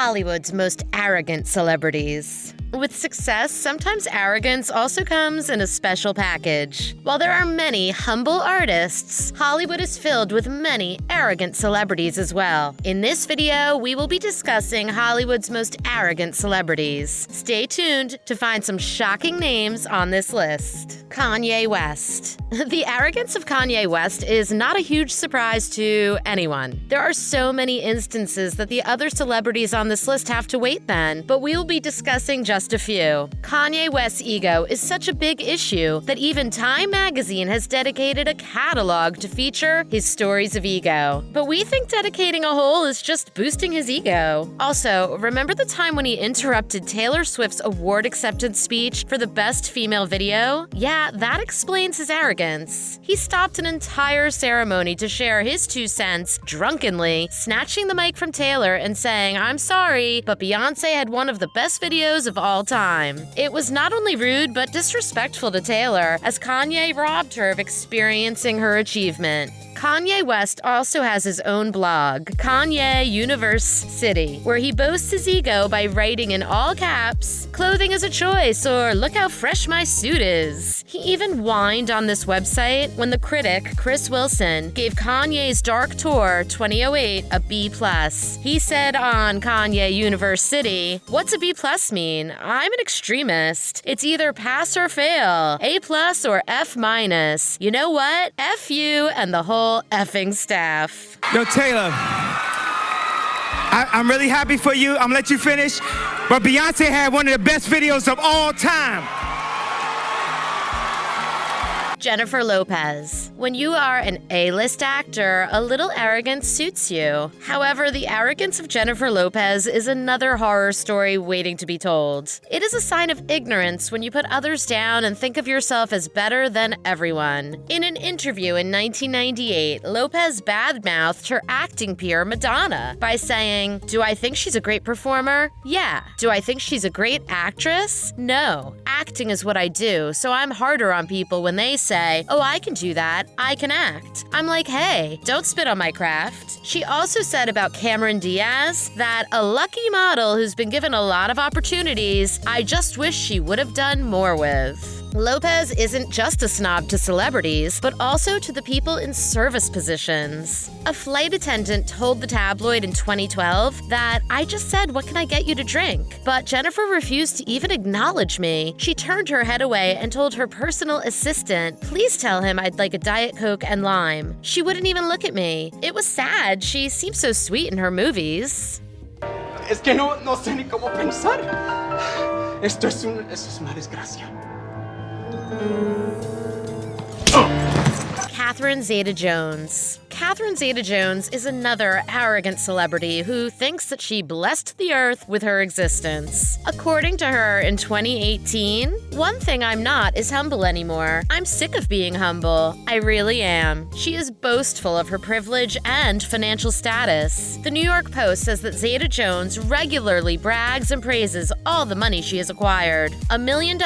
Hollywood's most arrogant celebrities. With success, sometimes arrogance also comes in a special package. While there are many humble artists, Hollywood is filled with many arrogant celebrities as well. In this video, we will be discussing Hollywood's most arrogant celebrities. Stay tuned to find some shocking names on this list. Kanye West. The arrogance of Kanye West is not a huge surprise to anyone. There are so many instances that the other celebrities on this list have to wait then, but we will be discussing just a few. Kanye West's ego is such a big issue that even Time magazine has dedicated a catalog to feature his stories of ego. But we think dedicating a whole is just boosting his ego. Also, remember the time when he interrupted Taylor Swift's award acceptance speech for the best female video? Yeah, that explains his arrogance. He stopped an entire ceremony to share his 2 cents drunkenly, snatching the mic from Taylor and saying, "I'm sorry, but Beyoncé had one of the best videos of all time." It was not only rude but disrespectful to Taylor, as Kanye robbed her of experiencing her achievement. Kanye West also has his own blog, Kanye Universe City, where he boasts his ego by writing in all caps, "Clothing is a choice," or "Look how fresh my suit is." He even whined on this website when the critic, Chris Wilson, gave Kanye's Dark Tour 2008 a B+. He said on Kanye Universe City, "What's a B+ mean? I'm an extremist. It's either pass or fail, A+ or F-. You know what? F you and the whole effing staff." Yo, Taylor, I'm really happy for you. I'm gonna let you finish. But Beyonce had one of the best videos of all time. Jennifer Lopez. When you are an A-list actor, a little arrogance suits you. However, the arrogance of Jennifer Lopez is another horror story waiting to be told. It is a sign of ignorance when you put others down and think of yourself as better than everyone. In an interview in 1998, Lopez badmouthed her acting peer Madonna by saying, "Do I think she's a great performer? Yeah. Do I think she's a great actress? No. Acting is what I do, so I'm harder on people when they say, 'Oh, I can do that. I can act.' I'm like, hey, don't spit on my craft." She also said about Cameron Diaz that a lucky model who's been given a lot of opportunities, I just wish she would have done more with. Lopez isn't just a snob to celebrities, but also to the people in service positions. A flight attendant told the tabloid in 2012 that, "I just said, 'What can I get you to drink?' But Jennifer refused to even acknowledge me. She turned her head away and told her personal assistant, 'Please tell him I'd like a Diet Coke and lime.' She wouldn't even look at me. It was sad. She seems so sweet in her movies." Es que no sé ni cómo pensar. Esto es una desgracia. Catherine Zeta-Jones. Catherine Zeta-Jones is another arrogant celebrity who thinks that she blessed the earth with her existence. According to her in 2018, "One thing I'm not is humble anymore. I'm sick of being humble. I really am." She is boastful of her privilege and financial status. The New York Post says that Zeta-Jones regularly brags and praises all the money she has acquired. $1 million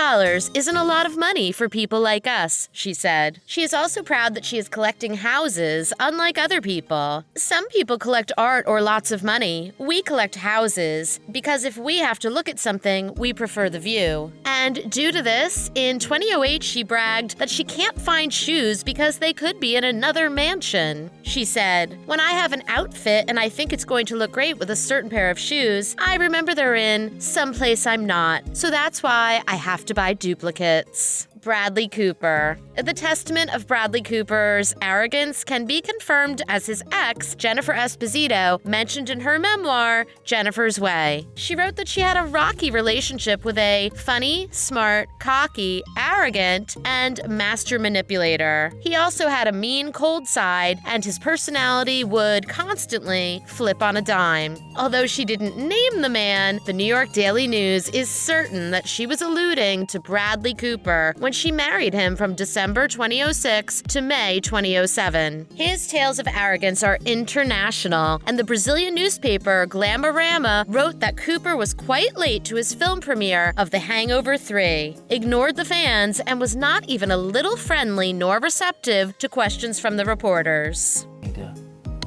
isn't a lot of money for people like us, she said. She is also proud that she is collecting houses, unlike other people. Some people collect art or lots of money. We collect houses, because if we have to look at something, we prefer the view. And due to this, in 2008 she bragged that she can't find shoes because they could be in another mansion. She said, "When I have an outfit and I think it's going to look great with a certain pair of shoes, I remember they're in someplace I'm not. So that's why I have to buy duplicates." Bradley Cooper. The testament of Bradley Cooper's arrogance can be confirmed as his ex, Jennifer Esposito, mentioned in her memoir, Jennifer's Way. She wrote that she had a rocky relationship with a funny, smart, cocky, arrogant, and master manipulator. He also had a mean, cold side, and his personality would constantly flip on a dime. Although she didn't name the man, the New York Daily News is certain that she was alluding to Bradley Cooper when she married him from December 2006 to May 2007. His tales of arrogance are international, and the Brazilian newspaper Glamorama wrote that Cooper was quite late to his film premiere of The Hangover 3, ignored the fans, and was not even a little friendly nor receptive to questions from the reporters. Need to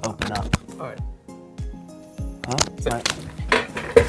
open up. All right. Huh? Right.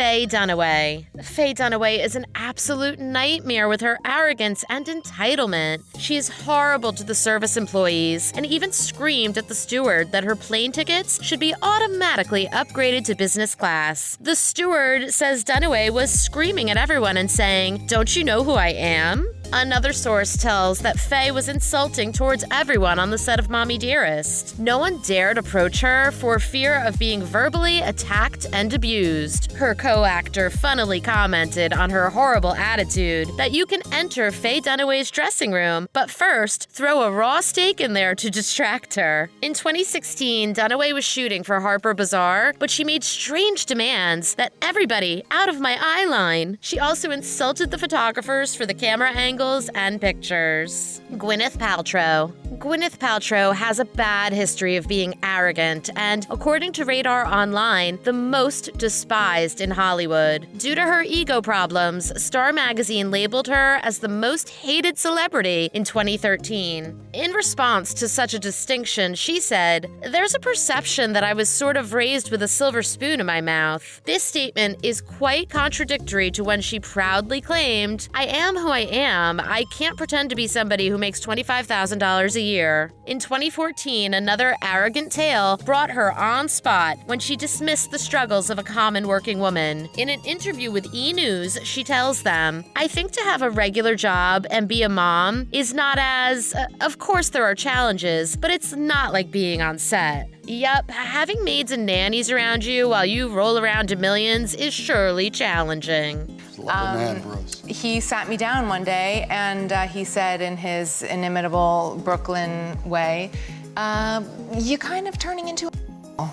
Faye Dunaway. Faye Dunaway is an absolute nightmare with her arrogance and entitlement. She is horrible to the service employees and even screamed at the steward that her plane tickets should be automatically upgraded to business class. The steward says Dunaway was screaming at everyone and saying, "Don't you know who I am?" Another source tells that Faye was insulting towards everyone on the set of Mommy Dearest. No one dared approach her for fear of being verbally attacked and abused. Her co-actor funnily commented on her horrible attitude that you can enter Faye Dunaway's dressing room, but first throw a raw steak in there to distract her. In 2016, Dunaway was shooting for Harper Bazaar, but she made strange demands that everybody out of my eye line. She also insulted the photographers for the camera angles and pictures. Gwyneth Paltrow. Gwyneth Paltrow has a bad history of being arrogant and, according to Radar Online, the most despised in Hollywood. Due to her ego problems, Star Magazine labeled her as the most hated celebrity in 2013. In response to such a distinction, she said, "There's a perception that I was sort of raised with a silver spoon in my mouth." This statement is quite contradictory to when she proudly claimed, "I am who I am. I can't pretend to be somebody who makes $25,000 a year." In 2014, another arrogant tale brought her on spot when she dismissed the struggles of a common working woman. In an interview with E! News, she tells them, "I think to have a regular job and be a mom is not as... of course there are challenges, but it's not like being on set." Yup, having maids and nannies around you while you roll around to millions is surely challenging. He sat me down one day and he said in his inimitable Brooklyn way, "You're kind of turning into a..."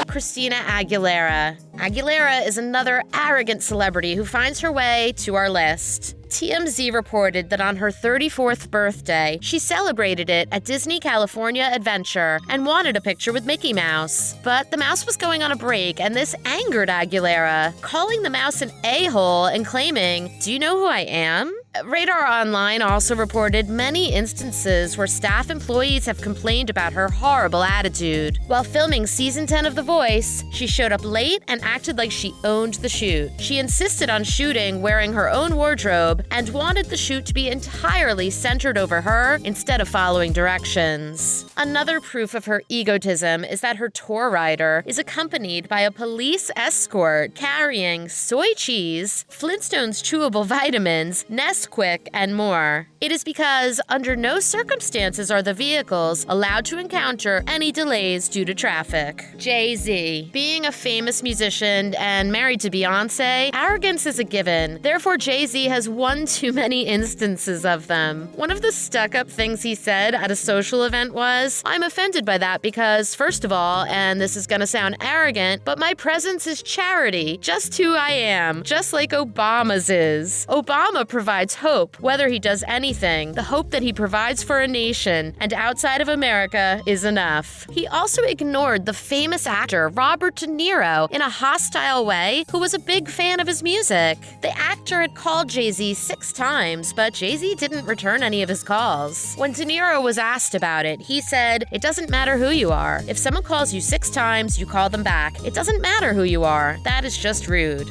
Christina Aguilera. Aguilera is another arrogant celebrity who finds her way to our list. TMZ reported that on her 34th birthday, she celebrated it at Disney California Adventure and wanted a picture with Mickey Mouse. But the mouse was going on a break, and this angered Aguilera, calling the mouse an a-hole and claiming, "Do you know who I am?" Radar Online also reported many instances where staff employees have complained about her horrible attitude. While filming season 10 of The Voice, she showed up late and acted like she owned the shoot. She insisted on shooting wearing her own wardrobe and wanted the shoot to be entirely centered over her instead of following directions. Another proof of her egotism is that her tour rider is accompanied by a police escort carrying soy cheese, Flintstones chewable vitamins, Nesquik, and more. It is because under no circumstances are the vehicles allowed to encounter any delays due to traffic. Jay-Z. Being a famous musician and married to Beyonce, arrogance is a given. Therefore, Jay-Z has one too many instances of them. One of the stuck-up things he said at a social event was, "I'm offended by that because, first of all, and this is gonna sound arrogant, but my presence is charity, just who I am, just like Obama's is. Obama provides hope, whether he does anything. The hope that he provides for a nation and outside of America is enough." He also ignored the famous actor Robert De Niro in a hostile way, who was a big fan of his music. The actor had called Jay-Z 6 times, but Jay-Z didn't return any of his calls. When De Niro was asked about it, he said, "It doesn't matter who you are. If someone calls you 6 times, you call them back. It doesn't matter who you are. That is just rude."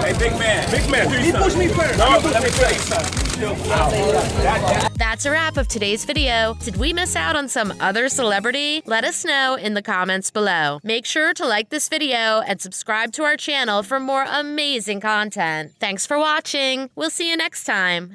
Hey, big man. Big man. He pushed me first. No, let me tell you something. That's a wrap of today's video. Did we miss out on some other celebrity? Let us know in the comments below. Make sure to like this video and subscribe to our channel for more amazing content. Thanks for watching. We'll see you next time.